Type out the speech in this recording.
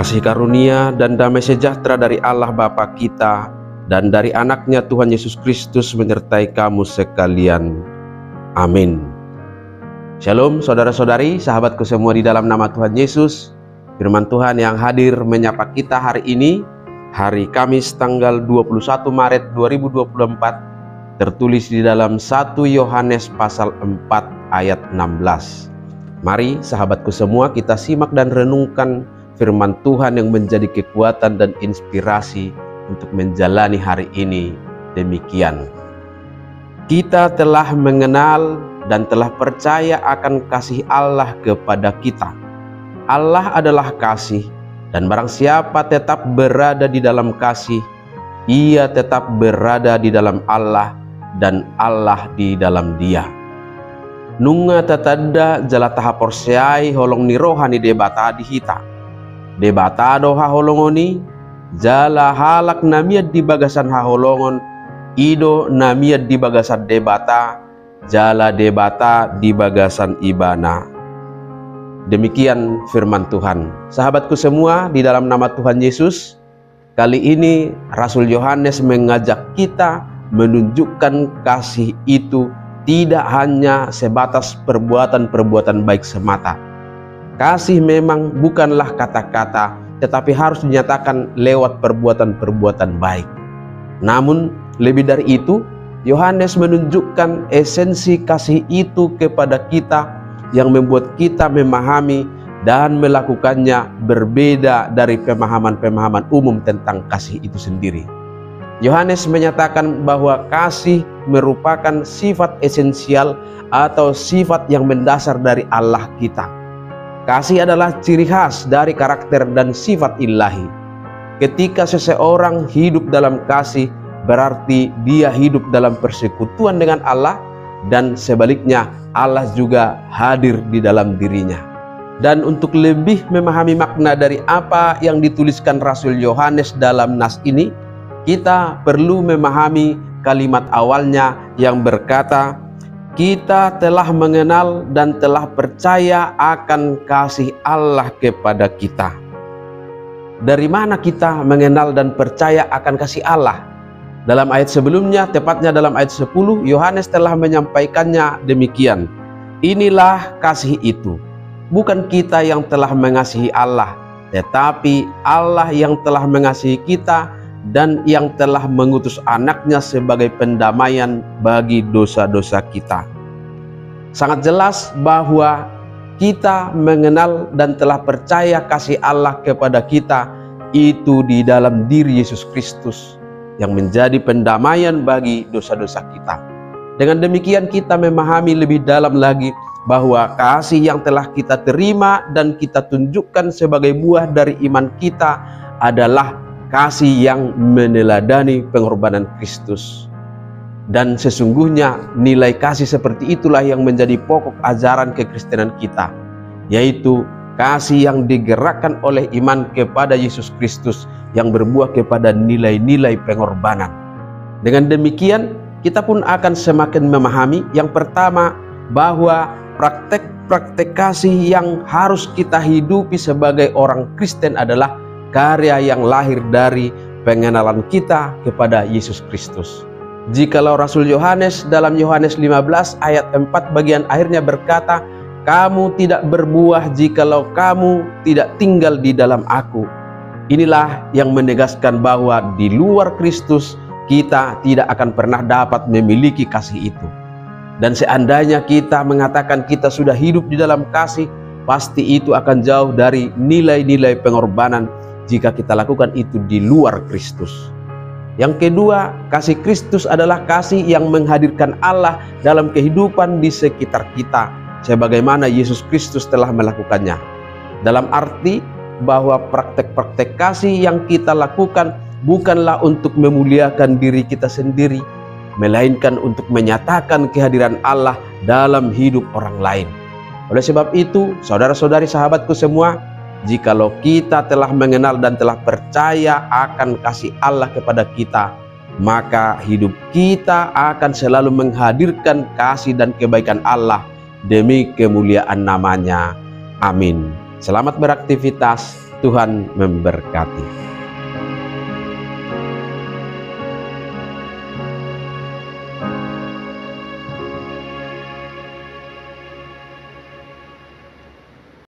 Kasih karunia dan damai sejahtera dari Allah Bapa kita dan dari anaknya Tuhan Yesus Kristus menyertai kamu sekalian. Amin. Shalom saudara-saudari, sahabatku semua di dalam nama Tuhan Yesus. Firman Tuhan yang hadir menyapa kita hari ini, hari Kamis tanggal 21 Maret 2024, tertulis di dalam 1 Yohanes pasal 4 ayat 16. Mari sahabatku semua kita simak dan renungkan firman Tuhan yang menjadi kekuatan dan inspirasi untuk menjalani hari ini. Demikian, kita telah mengenal dan telah percaya akan kasih Allah kepada kita. Allah adalah kasih, dan barang siapa tetap berada di dalam kasih, ia tetap berada di dalam Allah dan Allah di dalam dia. Nunga tatada jala taha porseai holong ni rohani debata di hita. Debatado haholongoni jala halak namiat di bagasan haholongon, ido namiat di bagasan debata, jala debata di bagasan ibana. Demikian firman Tuhan. Sahabatku semua di dalam nama Tuhan Yesus, kali ini Rasul Yohanes mengajak kita menunjukkan kasih itu tidak hanya sebatas perbuatan-perbuatan baik semata. Kasih memang bukanlah kata-kata, tetapi harus dinyatakan lewat perbuatan-perbuatan baik. Namun lebih dari itu, Yohanes menunjukkan esensi kasih itu kepada kita yang membuat kita memahami dan melakukannya berbeda dari pemahaman-pemahaman umum tentang kasih itu sendiri. Yohanes menyatakan bahwa kasih merupakan sifat esensial atau sifat yang mendasar dari Allah kita. Kasih adalah ciri khas dari karakter dan sifat ilahi. Ketika seseorang hidup dalam kasih, berarti dia hidup dalam persekutuan dengan Allah, dan sebaliknya Allah juga hadir di dalam dirinya. Dan untuk lebih memahami makna dari apa yang dituliskan Rasul Yohanes dalam nas ini, kita perlu memahami kalimat awalnya yang berkata, kita telah mengenal dan telah percaya akan kasih Allah kepada kita. Dari mana kita mengenal dan percaya akan kasih Allah? Dalam ayat sebelumnya, tepatnya dalam ayat 10, Yohanes telah menyampaikannya demikian. Inilah kasih itu, bukan kita yang telah mengasihi Allah, tetapi Allah yang telah mengasihi kita dan yang telah mengutus anaknya sebagai pendamaian bagi dosa-dosa kita. Sangat jelas bahwa kita mengenal dan telah percaya kasih Allah kepada kita itu di dalam diri Yesus Kristus yang menjadi pendamaian bagi dosa-dosa kita. Dengan demikian kita memahami lebih dalam lagi bahwa kasih yang telah kita terima dan kita tunjukkan sebagai buah dari iman kita adalah kasih yang meneladani pengorbanan Kristus. Dan sesungguhnya nilai kasih seperti itulah yang menjadi pokok ajaran kekristenan kita, yaitu kasih yang digerakkan oleh iman kepada Yesus Kristus yang berbuah kepada nilai-nilai pengorbanan. Dengan demikian kita pun akan semakin memahami yang pertama, bahwa praktek-praktek kasih yang harus kita hidupi sebagai orang Kristen adalah karya yang lahir dari pengenalan kita kepada Yesus Kristus. Jikalau Rasul Yohanes dalam Yohanes 15 ayat 4 bagian akhirnya berkata, kamu tidak berbuah jikalau kamu tidak tinggal di dalam aku. Inilah yang menegaskan bahwa di luar Kristus kita tidak akan pernah dapat memiliki kasih itu. Dan seandainya kita mengatakan kita sudah hidup di dalam kasih, pasti itu akan jauh dari nilai-nilai pengorbanan jika kita lakukan itu di luar Kristus. Yang kedua, kasih Kristus adalah kasih yang menghadirkan Allah dalam kehidupan di sekitar kita, sebagaimana Yesus Kristus telah melakukannya. Dalam arti bahwa praktek-praktek kasih yang kita lakukan bukanlah untuk memuliakan diri kita sendiri, melainkan untuk menyatakan kehadiran Allah dalam hidup orang lain. Oleh sebab itu, saudara-saudari sahabatku semua, jikalau kita telah mengenal dan telah percaya akan kasih Allah kepada kita, maka hidup kita akan selalu menghadirkan kasih dan kebaikan Allah demi kemuliaan namanya. Amin. Selamat beraktivitas, Tuhan memberkati.